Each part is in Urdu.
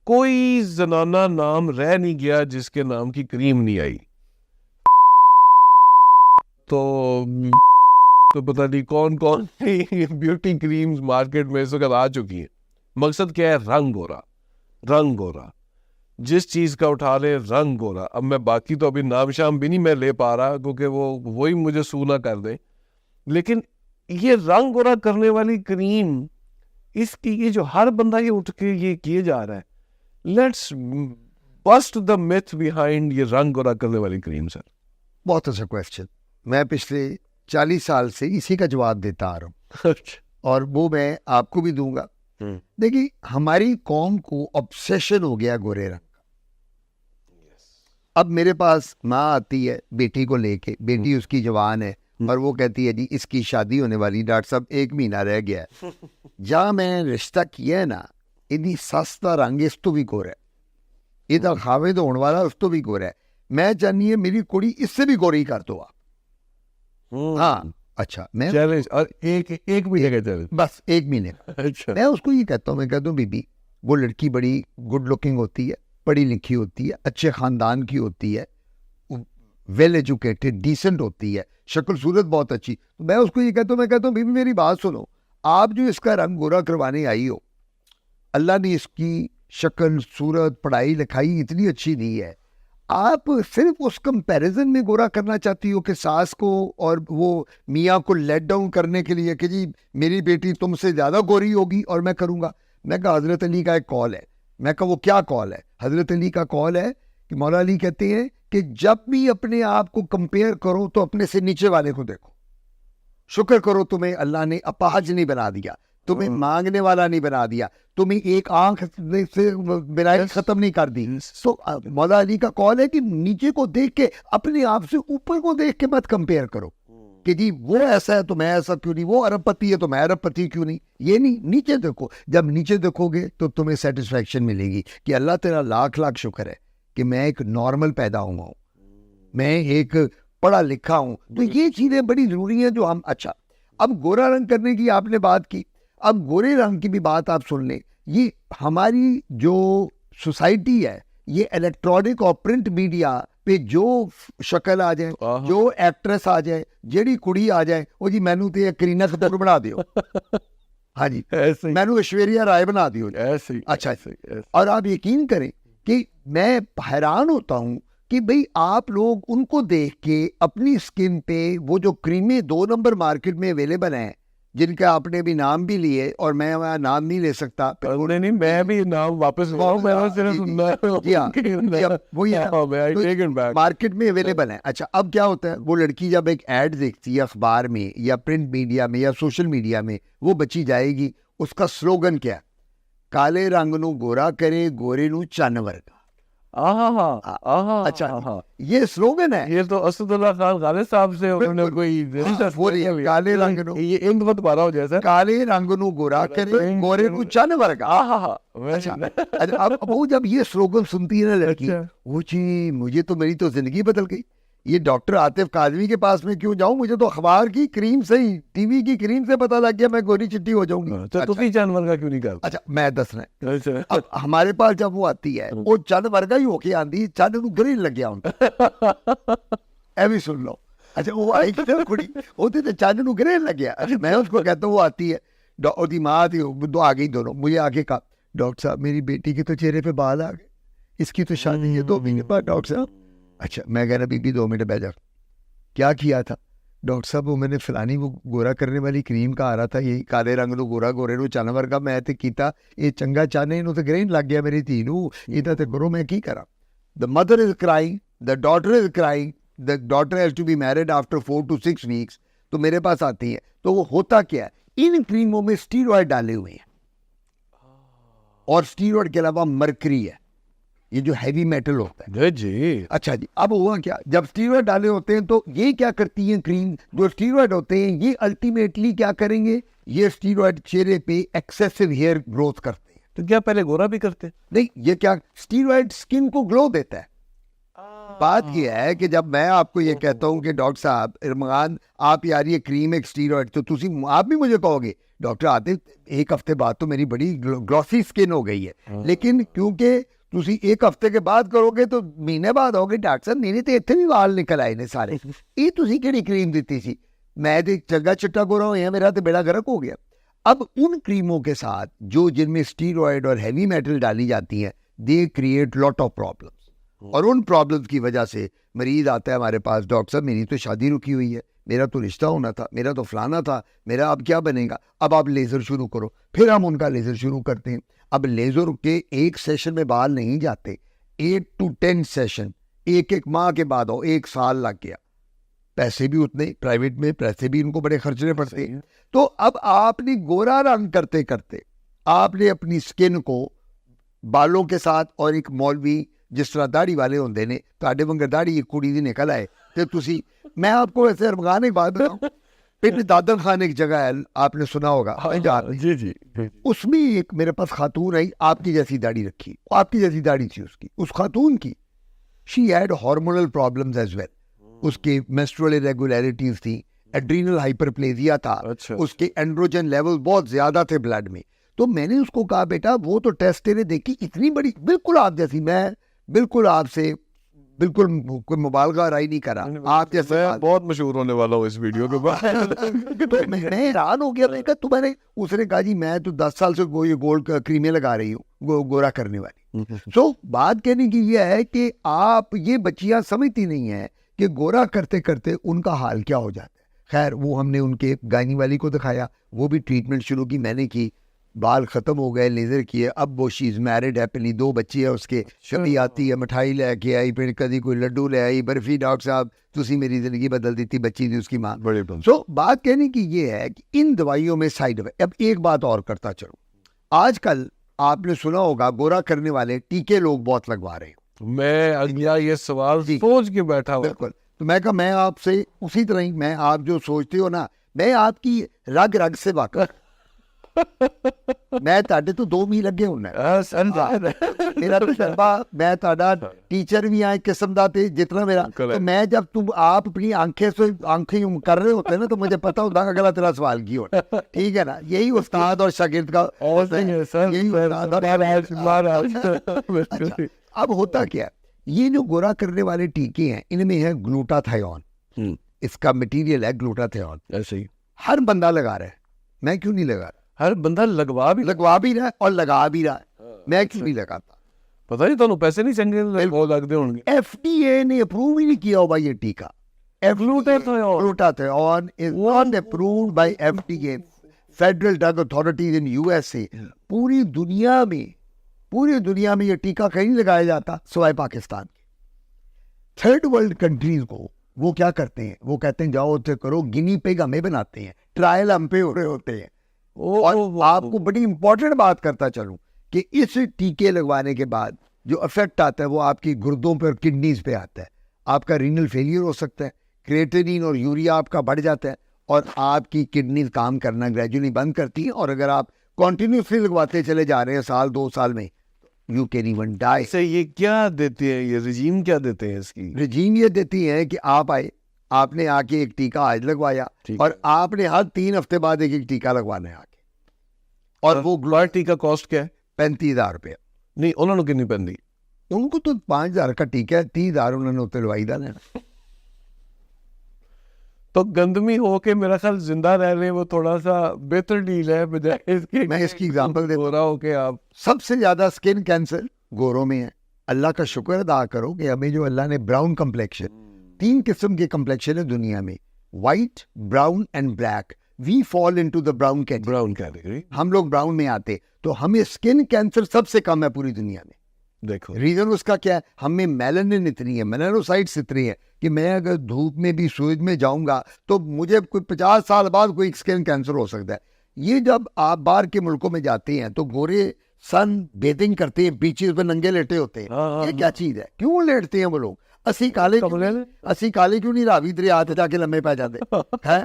کوئی زنانہ نام رہ نہیں گیا جس کے نام کی کریم نہیں آئی. تو پتہ نہیں کون کون سی بیوٹی کریمز مارکیٹ میں اس وقت آ چکی ہیں. مقصد کیا ہے؟ رنگ گورا. رنگ گورا جس چیز کا اٹھا لے رنگ گورا. اب میں باقی تو ابھی نام شام بھی نہیں میں لے پا رہا کیونکہ وہی مجھے سو نہ کر دیں, لیکن یہ رنگ گورا کرنے والی کریم, اس کی یہ جو ہر بندہ یہ اٹھ کے یہ کیے جا رہا ہے, let's bust the myth behind یہ رنگ گورا کرنے والی کریم. سر بہت اچھا کویسچن. میں پچھلے 40 سال سے اسی کا جواب دیتا آ رہا ہوں اور وہ میں آپ کو بھی دوں گا. دیکھیے ہماری قوم کو obsession ہو گیا گورے رنگ کا. اب میرے پاس ماں آتی ہے بیٹی کو لے کے, بیٹی اس کی جوان ہے اور وہ کہتی ہے جی اس کی شادی ہونے والی, ڈاکٹر صاحب 1 مہینہ رہ گیا ہے. جہاں میں رشتہ کیا ہے نا یہ سس کا رنگ اس تو بھی گورا ہے, یہ تو کھاوے تو ہونے والا اس تو بھی گورا ہے. میں چاہنی ہے میری کڑی اس سے بھی گوری کر دو آپ. ہاں اچھا میں چیلنج, اور ایک مہینے کا چیلنج, بس 1 مہینے کا. اچھا میں اس کو یہ کہتا ہوں, میں کہتا ہوں بی بی وہ لڑکی بڑی گڈ لکنگ ہوتی ہے, پڑھی لکھی ہوتی ہے, اچھے خاندان کی ہوتی ہے, ویل ایجوکیٹڈ ڈیسنٹ ہوتی ہے, شکل صورت بہت اچھی. تو میں اس کو یہ کہتا ہوں, میں کہتا ہوں بی بی میری بات سنو, آپ جو اس کا رنگ گورا کروانے آئی ہو, اللہ نے اس کی شکل صورت پڑھائی لکھائی اتنی اچھی دی ہے, آپ صرف اس کمپیریزن میں گورا کرنا چاہتی ہو کہ ساس کو اور وہ میاں کو لیٹ ڈاؤن کرنے کے لیے کہ جی میری بیٹی تم سے زیادہ گوری ہوگی اور میں کروں گا. میں کہا حضرت علی کا ایک قول ہے. میں کہا وہ کیا قول ہے؟ حضرت علی کا قول ہے کہ مولا علی کہتے ہیں کہ جب بھی اپنے آپ کو کمپیئر کرو تو اپنے سے نیچے والے کو دیکھو. شکر کرو تمہیں اللہ نے اپاہج نہیں بنا دیا, تمہیں مانگنے والا نہیں بنا دیا, تمہیں ایک آنکھ سے بنائی ختم نہیں کر دی. تو مولا علی کا قول ہے کہ نیچے کو دیکھ کے اپنے آپ سے اوپر کو دیکھ کے مت کمپیئر کرو کہ جی وہ ایسا ہے تو میں ایسا کیوں نہیں, وہ ارب پتی ہے تو میں ارب پتی کیوں نہیں. یہ نہیں, نیچے دیکھو. جب نیچے دیکھو گے تو تمہیں سیٹسفیکشن ملے گی کہ اللہ تیرا لاکھ لاکھ شکر ہے کہ میں ایک نارمل پیدا ہوا ہوں, میں ایک پڑھا لکھا ہوں. تو یہ چیزیں بڑی ضروری ہیں جو ہم. اچھا اب گورا رنگ کرنے کی آپ نے بات کی, اب گورے رنگ کی بھی بات آپ سن لیں. یہ ہماری جو سوسائٹی ہے یہ الیکٹرانک اور پرنٹ میڈیا پہ جو شکل آ جائے, جو ایکٹریس آ جائے, جیڑی کڑی آ جائے, وہ جی مینو تے کرینہ کپور بنا دیو, ہاں جی مینو ایشوریہ رائے بنا دیو. اچھا اور آپ یقین کریں کہ میں حیران ہوتا ہوں کہ بھئی آپ لوگ ان کو دیکھ کے اپنی سکن پہ وہ جو کریمیں 2 نمبر مارکیٹ میں اویلیبل ہیں جن کا آپ نے بھی نام بھی لیے اور میں نام نہیں لے سکتا. نہیں میں بھی نام واپس مارکیٹ میں اویلیبل ہیں. اچھا اب کیا ہوتا ہے, وہ لڑکی جب ایک ایڈ دیکھتی ہے اخبار میں یا پرنٹ میڈیا میں یا سوشل میڈیا میں, وہ بچی جائے گی, اس کا سلوگن کیا, کالے رنگ نو گورا کرے گورے نو چن ورگا. اچھا یہ سلوگن ہے, یہ تو اسد اللہ خان غالب صاحب سے کوئی کالے رنگ نو جیسا کالے رنگ نو گورا کرے گورے نو چن ورگا. اب وہ جب یہ سلوگن سنتی ہے نا لڑکی, وہ جی مجھے تو میری تو زندگی بدل گئی. یہ ڈاکٹر عاطف قاضوی کے پاس میں کیوں جاؤں, مجھے تو اخبار کی کریم سے ہی ٹی وی کی کریم سے پتا لگ گیا میں گوری چٹی ہو جاؤں گی. تو چند ورگا کیوں نہیں کرتا؟ اچھا میں دس رہا ہوں, اب ہمارے پاس جب وہ آتی ہے وہ چند ورگا ہی ہو کے آندی, چند نو گرین لگیا ہوں اے بھی سن لو. اچھا وہ آئی کڑی ہوتی تو چند نو گرین لگیا. اچھا میں اس کو کہتا ہوں, وہ آتی ہے دی ماں تھی, دو آ گئی دونوں, مجھے آ کے کہا ڈاکٹر صاحب میری بیٹی کے تو چہرے پہ بال آ گئے, اس کی تو شادی ہے 2 مہینے بعد. ڈاکٹر صاحب اچھا میں کہہ رہا بی بی 2 منٹ بیٹھ جا, کیا کیا تھا؟ ڈاکٹر صاحب وہ میں نے فلانی وہ گورا کرنے والی کریم کا آ رہا تھا, یہی کالے رنگ نو گورا گورے نو چن ورگا, میں تے کیتا یہ چنگا چانے نو تے گرین لگ گیا میری دھی نو, یہ تے کرو میں کی کرا. The mother is crying, the daughter is crying, the daughter has to be married after 4 to 6 weeks. تو میرے پاس آتی ہے تو وہ ہوتا کیا ہے, ان کریموں میں اسٹیرائڈ ڈالے ہوئے ہیں اور اسٹیرائڈ کے علاوہ مرکری ہے, یہ جو ہیوی میٹل ہوتا ہے جی. اچھا جی اب ہوا کیا, جب اسٹیرائڈ ڈالے ہوتے ہیں تو یہ کیا کرتی ہیں کریم, جو اسٹیرائڈ ہوتے ہیں یہ الٹیمیٹلی کیا کریں گے, یہ اسٹیرائڈ چہرے پہ ایکسیسو ہیئر گروتھ کرتے ہیں. تو کیا پہلے گورا بھی کرتے نہیں, یہ کیا اسٹیرائڈ سکن کو گلو دیتا ہے. بات یہ ہے کہ جب میں آپ کو یہ کہتا ہوں کہ ڈاکٹر صاحب ارمان آپ یار یہ کریم ایک اسٹیرائڈ, تو تسی آپ بھی مجھے کہو گے ڈاکٹر آتے ایک ہفتے بعد تو میری بڑی گلوسی سکن ہو گئی ہے, لیکن کیونکہ تسی ایک ہفتے کے بعد کرو گے تو مہینے بعد ہوگے ڈاکٹر صاحب میرے تو اتنے بھی وال نکل آئے نے سارے, یہ تسی کہڑی کریم دیتی سی, میں تو چنگا چٹا گورا ہویا, میرا تو بیڑا گرک ہو گیا. اب ان کریموں کے ساتھ جو جن میں اسٹیرائڈ اور ہیوی میٹل ڈالی جاتی ہیں, they create lot of problems, اور ان پرابلمس کی وجہ سے مریض آتا ہے ہمارے پاس, ڈاکٹر صاحب میری تو شادی رکی ہوئی ہے, میرا تو رشتہ ہونا تھا, میرا تو فلانا تھا, میرا اب کیا بنے گا, اب آپ لیزر شروع کرو. پھر ہم ان کا لیزر شروع کرتے ہیں. اب لیزر کے ایک سیشن میں بال نہیں جاتے, 8 to 10 سیشن, ایک ماہ کے بعد ہو, 1 سال لگ گیا, پیسے بھی اتنے, پرائیویٹ میں پیسے بھی ان کو بڑے خرچنے پڑتے ہیں. تو اب آپ نے گورا رنگ کرتے کرتے آپ نے اپنی سکن کو بالوں کے ساتھ, اور ایک مولوی جس طرح داڑھی والے ہوندے نے, تواڈے وانگر داڑھی ایک کڑی دی نکل آئے تے تسی, میں آپ کو ایسے ارمغان ایک بات بتاؤں, پھر دادن خان ایک جگہ ہے, آپ نے سنا ہوگا, جی اس میں ایک میرے پاس خاتون آئی, آپ کی جیسی داڑھی رکھی, آپ کی جیسی داڑھی تھی اس خاتون کی, she had hormonal problems as well, اس کے میسٹرل irregularities تھی, ایڈرینل ہائپرپلیزیا تھا, اس کے اینڈروجن لیول بہت زیادہ تھے بلڈ میں. تو میں نے اس کو کہا بیٹا وہ تو ٹیسٹ تیرے دیکھی اتنی بڑی, بالکل آپ جیسی, میں بالکل آپ سے بالکل کوئی مبالغہ رائی نہیں کرا, آپ جیسے میں بہت مشہور ہونے والا ہوں اس ویڈیو کے بعد. تو میں حیران ہو گیا, میں کہا تمہارے, اس نے کہا جی میں تو 10 سال سے یہ گولڈ کریمیں لگا رہی ہوں گورا کرنے والی. سو بات کہنے کی یہ ہے کہ آپ, یہ بچیاں سمجھتی نہیں ہیں کہ گورا کرتے کرتے ان کا حال کیا ہو جاتا ہے. خیر وہ ہم نے ان کے گائنی والی کو دکھایا, وہ بھی ٹریٹمنٹ شروع کی, میں نے کی, بال ختم ہو گئے, لیزر کیے. اب وہ شی از میرڈ ہیپیلی, 2 بچے ہیں اس کے, کبھی آتی ہے مٹھائی لے کے آئی, پھر کبھی کوئی لڈو لے آئی, برفی, ڈاکٹر صاحب تسی میری زندگی بدل دیتی, بچی تھی اس کی ماں. سو بات کہنے کی یہ ہے کہ ان دوائیوں میں سائڈ افیکٹ. اب ایک بات اور کرتا چلوں, آج کل آپ نے سنا ہوگا گورا کرنے والے ٹیکے لوگ بہت لگوا رہے ہیں. میں اگلا یہ سوال سوچ کے بیٹھا ہوں. بالکل, تو میں کہا میں آپ سے اسی طرح ہی, میں آپ جو سوچتے ہو نا, میں آپ کی رگ رگ سے واقف, میں تاڈے تو 2 میل لگے ہونا, میرا تجربہ, میں تاڈا ٹیچر بھی ایک قسم دا تے جتنا میرا, تو میں جب تم آپ اپنی آنکھیں سے آنکھیں کر رہے ہوتے ہیں نا, تو مجھے پتا ہوتا ہے اگلا تیرا سوال کی ہونا. ٹھیک ہے نا, یہی استاد اور شاگرد کا, یہی استاد. اب ہوتا کیا ہے, یہ جو گورا کرنے والے ٹیکے ہیں ان میں ہے گلوٹاتھیون, اس کا مٹیریل ہے گلوٹاتھیون. ایسے ہی ہر بندہ لگا رہا ہے, میں کیوں نہیں لگا رہا؟ ہر بندہ لگوا بھی رہا ہے اور لگا بھی رہا ہے, میں کیوں نہیں لگاتا؟ پتہ نہیں تمہیں پیسے نہیں چنگے بہت لگتے ہوں گے. ایف ڈی اے نے اپروو ہی نہیں کیا ہوگا یہ ٹیکا. Glutathione is not approved by F D A, federal drug authorities in U S A. پوری دنیا میں یہ ٹیکا کہیں نہیں لگایا جاتا سوائے پاکستان کے. تھرڈ ورلڈ کنٹریز کو وہ کیا کرتے ہیں, وہ کہتے ہیں جاؤ اتنے کرو, گنی پیگ ہمیں بناتے ہیں, ٹرائل ہم پہ ہو رہے ہوتے ہیں. اور آپ کو بڑی امپورٹنٹ بات کرتا چلوں کہ اس ٹیکے لگوانے کے بعد جو افیکٹ آتا ہے وہ آپ کی گردوں پہ اور کڈنیز پہ آتا ہے. آپ کا رینل فیلئر ہو سکتا ہے, کریٹینین اور یوریا آپ کا بڑھ جاتا ہے, اور آپ کی کڈنیز کام کرنا گریجولی بند کرتی ہیں. اور اگر آپ کنٹینیوسلی لگواتے چلے جا رہے ہیں 1-2 سال میں, یو کین ایون ڈائی. سے یہ کیا دیتے ہیں, یہ رجیم کیا دیتے ہیں اس کی؟ رجیم یہ دیتی ہے کہ آپ آئے, آپ نے آ کے ایک ٹیکا آج لگوایا, اور آپ نے ہر 3 ہفتے بعد ایک ٹیکا لگوانا ہے آ کے. اور وہ گلوٹا ٹیکا کاسٹ کیا ہے؟ 35,000 روپیہ. نہیں انہوں نے کنی پیندی, ان کو تو 5,000 کا ٹیکا ہے, 30,000 انہوں نے اتنے لوائی دا لینا. تو گندمی ہو کے میرا خیال زندہ رہ رہے ہیں, وہ تھوڑا سا بہتر ڈیل ہے بجائے اس کے. میں اس کی ایگزامپل دیتا ہوں, گورا ہو کے آپ, سب سے زیادہ سکن کینسر گوروں میں ہے. اللہ کا شکر ادا کرو کہ ہمیں جو اللہ نے براؤن کمپلیکشن, 3 قسم کے کمپلیکشن ہے دنیا میں, white, brown and black. We fall into the brown category, ہم لوگ براؤن میں آتے, تو ہمیں سکن کینسر سب سے کم ہے پوری دنیا میں. دیکھو ریزن اس کا کیا ہے, ہم میں میلنن اتنی ہے, میلانوسائٹس اتنی ہے کہ میں اگر دھوپ میں بھی سورج میں جاؤں گا تو مجھے کوئی 50 سال بعد کوئی سکن کینسر ہو سکتا ہے. یہ جب آپ باہر کے ملکوں میں جاتے ہیں تو گورے سن بیتنگ کرتے ہیں, بیچز پہ ننگے لیٹے ہوتے ہیں. یہ کیا چیز ہے, کیوں لیٹتے ہیں وہ لوگ؟ ਅਸੀਂ ਕਾਲੇ ਕਿਉਂ ਨਹੀਂ ਰਾਵੀ ਦਰਿਆ ਤੇ ਜਾ ਕੇ ਲੰਮੇ ਪੈ ਜਾਂਦੇ ਹੈ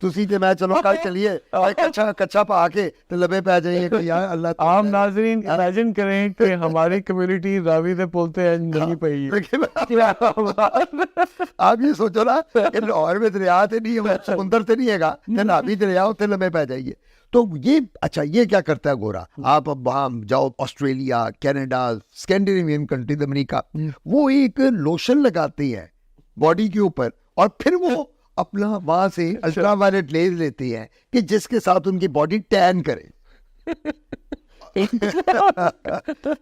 ਤੁਸੀਂ ਤੇ ਮੈਂ ਚਲੋ ਕੱਲ ਚਲੀਏ ਕੱਚਾ ਪਾ ਕੇ ਤੇ ਲੰਮੇ ਪੈ ਜਾਈਏ کہ یار اللہ عام ناظرین امیجن کریں کہ ہماری کمیونٹی راوی دے پولتے ہیں نہیں پئی آپ یہ سوچو نا کہ لاہور میں دریا تے نہیں ہے سمندر تے نہیں ہے گا تے راوی دریا اتنے لمبے پہ جائیے. تو یہ اچھا یہ کیا کرتا ہے گورا, آپ اب وہاں جاؤ آسٹریلیا, کینیڈا, اسکینڈینیوین کنٹریز, امریکہ, وہ ایک لوشن لگاتے ہیں باڈی کے اوپر اور پھر وہ اپنا وہاں سے الٹرا وائلٹ ریز لیتے ہیں کہ جس کے ساتھ ان کی باڈی ٹین کرے.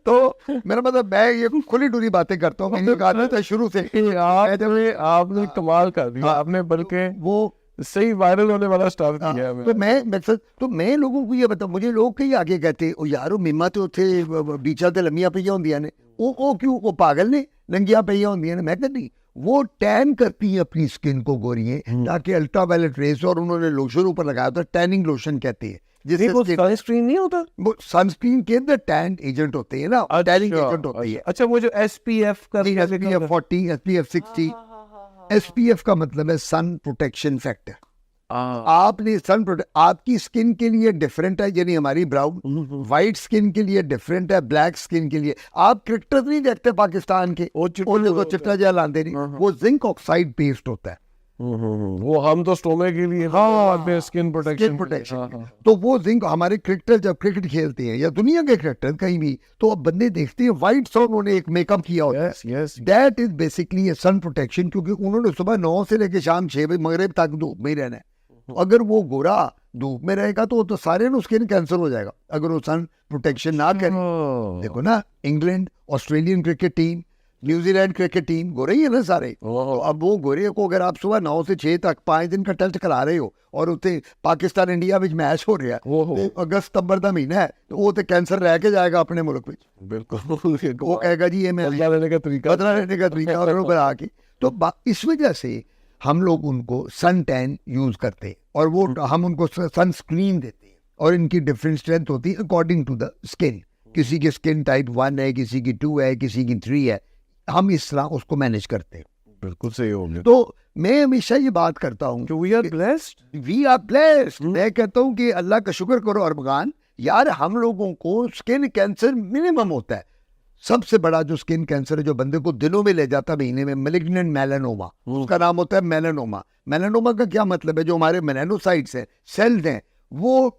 تو میرا مطلب میں یہ کھلی ڈوری باتیں کرتا ہوں, میں نے کہا تھا شروع سے آپ نے کمال کر دیا, آپ نے بلکہ وہ صحیح وائرل ہونے والا اسٹارٹ کیا ہے. تو میں لوگوں کو یہ بتاؤں, مجھے لوگ کئی آگے کہتے او یار میما تو اتنے بیچا تے لمیاں پہ ہوندیاں نے, وہ کیوں, وہ پاگل نے ننگیاں پہ ہوندیاں نے. میں کہتا نہیں, وہ ٹین کرتی ہیں اپنی اسکن کو گوریاں تاکہ الٹرا وائلٹ ریز, اور انہوں نے لوشن اوپر لگایا ہوتا ہے, ٹیننگ لوشن کہتے ہیں, جس سے سن اسکرین نہیں ہوتا, وہ سن اسکرین کے اندر ٹین ایجنٹ ہوتے ہیں نا, ٹیننگ ایجنٹ ہوتی ہے. اچھا وہ جو ایس پی ایف کا, S P F 40, S P F 60. S P F کا مطلب ہے سن پروٹیکشن فیکٹر. آپ نے آپ کی اسکن کے لیے ڈفرینٹ ہے, یعنی ہماری براؤن وائٹ اسکن کے لیے ڈفرینٹ ہے, بلیک اسکن کے لیے. آپ کرکٹر نہیں دیکھتے پاکستان کے, وہ چٹا جہاں لاندے نہیں, وہ زنک آکسائڈ پیسٹ ہوتا ہے, وہ ہم تو سٹومے کے لیے اسکن پروٹیکشن. تو وہ زنک ہمارے کرکٹر جب کرکٹ کھیلتے ہیں یا دنیا کے کرکٹر کہیں بھی, تو اب بندے دیکھتے ہیں وائٹ سا انہوں نے ایک میک اپ کیا ہوتا ہے, that is basically a sun protection, کیونکہ انہوں نے صبح 9 سے لے کے شام 6 بجے مغرب تک دھوپ میں ہی رہنا ہے. اگر وہ گورا دھوپ میں رہے گا تو سارے نا اسکن کینسر ہو جائے گا اگر وہ سن پروٹیکشن نہ کرے. دیکھو نا, England, Australian cricket team, New Zealand cricket team گورے ہی ہے نا سارے. اب وہ گورے کو اگر آپ صبح 9 سے 6 تک 5 دن کا ٹیسٹ کرا رہے ہو, اور اتنے پاکستان انڈیا میں میچ ہو رہا ہے, اگست ستمبر کا مہینہ ہے, تو وہ تو کینسر رہ کے جائے گا اپنے ملک میں. بالکل, وہ کہے گا جی یہ میں بدلا لینے کا طریقہ اور بنا کے. تو اس وجہ سے ہم لوگ ان کو سن ٹین یوز کرتے ہیں, اور وہ ہم ان کو سن اسکرین دیتے ہیں, اور ان کی ڈفرینٹ اسٹرینتھ ہوتی ہے اکارڈنگ ٹو دا اسکن. کسی کی اسکن ٹائپ 1 ہے, کسی کی 2 ہے, کسی کی 3 ہے. ہم اس طرح اس کو مینیج کرتے ہیں. بالکل صحیح ہو گیا. تو میں ہمیشہ یہ بات کرتا ہوں کہ وی آر بلیسڈ. میں کہتا ہوں کہ اللہ کا شکر کرو ارمغان, یار ہم لوگوں کو اسکن کینسر منیمم ہوتا ہے. سب سے بڑا جو اسکن کینسر ہے جو بندے کو دنوں میں لے جاتا مہینے میں, میلیگننٹ میلانوما, اس کا نام ہوتا ہے میلانوما. میلانوما کا کیا مطلب ہے, جو ہمارے میلانوسائٹس ہیں, سیلز ہیں, وہ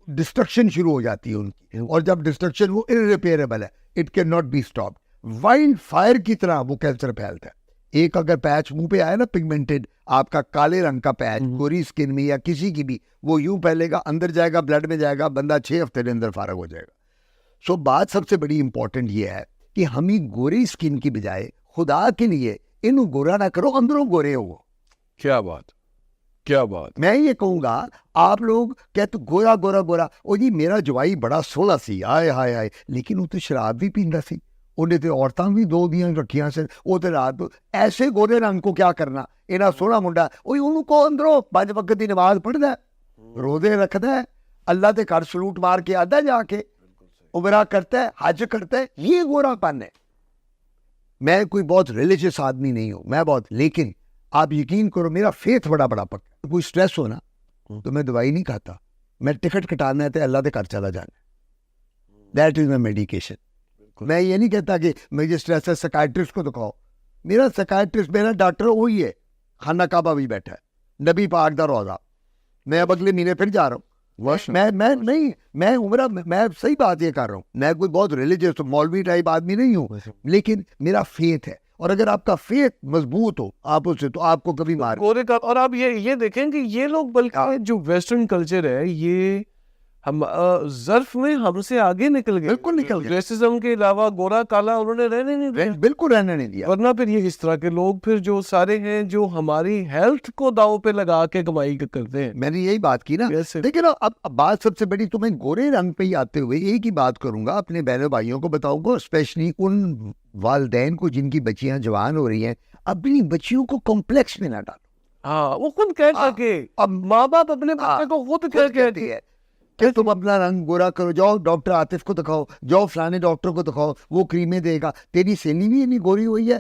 ڈسٹرکشن شروع ہو جاتی ہے ان کی, اور جب ڈسٹرکشن وہ irreparable ہے, it can not be stopped. Wild fire کی طرح وہ کینسر پھیلتا ہے. ایک اگر پیچ منہ پہ آئے نا, پگمنٹڈ آپ کا کالے رنگ کا پیچ گوری اسکن میں یا کسی کی بھی, وہ یوں پھیلے گا, اندر جائے گا, بلڈ میں جائے گا, بندہ 6 ہفتے کے اندر فارغ ہو جائے گا. سو بات سب سے بڑی امپورٹنٹ یہ ہے کہ ہمیں گوری اسکن کی بجائے خدا کے لیے انہوں گورا نہ کرو, اندروں گورے ہو. کیا بات, کیا بات. میں یہ کہوں گا, آپ لوگ کہتے گورا گورا گورا, او جی میرا جوائی بڑا سولا سی, آئے ہائے ہائے, لیکن وہ تو شراب بھی پیندا سی, انہیں تو عورتاں بھی 2 دیاں رکھیاں سے, وہ تو رات ایسے گورے رنگ کو کیا کرنا, اینا سونا منڈا, اوہی انہوں کو اندروں 5 وقت دی نماز پڑھدا ہے, روزے رکھدا ہے, اللہ تے گھر سلوٹ مار کے آدا جا کے, عمرہ کرتا ہے, حج کرتا ہے, یہ گورا پن ہے. میں کوئی بہت ریلیجیس آدمی نہیں ہوں, میں بہت, لیکن آپ یقین کرو میرا فیتھ بڑا پکا. کوئی سٹریس ہو نا تو میں دوائی نہیں کھاتا, میں ٹکٹ کٹانا ہے تو اللہ کے گھر چلا جانا ہے, دیٹ از مائی میڈیکیشن. میں یہ نہیں کہتا کہ مجھے سٹریس ہے سائکیٹرسٹ کو دکھاؤ. میرا سائکیٹرسٹ, میرا ڈاکٹر وہی ہے, خانہ کعبہ بھی بیٹھا ہے, نبی پاک دا روضہ. میں اب اگلے مہینے پھر جا رہا ہوں. میں عمرہ, میں صحیح بات یہ کر رہا ہوں, میں کوئی بہت ریلیجیس مولوی ٹائپ آدمی نہیں ہوں, لیکن میرا فیتھ ہے, اور اگر آپ کا فیتھ مضبوط ہو آپ اسے, تو آپ کو کبھی مار. اور آپ یہ دیکھیں کہ یہ لوگ بلکہ جو ویسٹرن کلچر ہے یہ ہم ظرف میں ہم سے آگے نکل گئے. بالکل نکل گئے. ریسزم کے علاوہ گورا کالا انہوں نے رہنے نہیں دیا, بالکل رہنے نہیں دیا. ورنہ پھر یہ اس طرح کے لوگ پھر جو سارے ہیں جو ہماری ہیلتھ کو داؤ پہ لگا کے کمائی کرتے ہیں. میں نے یہی بات کی نا. لیکن اب بات سب سے بڑی, تو میں گورے رنگ پہ ہی آتے ہوئے ایک ہی بات کروں گا, اپنے بہنوں بھائیوں کو بتاؤں گا, اسپیشلی ان والدین کو جن کی بچیاں جوان ہو رہی ہیں, اپنی بچیوں کو کمپلیکس میں نہ ڈالو. ہاں, وہ خود کہہ کے, اب ماں باپ اپنے بچے کو خود کہتے ہیں کہ تم اپنا رنگ گورا کرو، جاؤ ڈاکٹر عاطف کو دکھاؤ، جاؤ فلانے ڈاکٹر کو دکھاؤ، وہ کریمیں دے گا، تیری سہیلی بھی نہیں گوری ہوئی ہے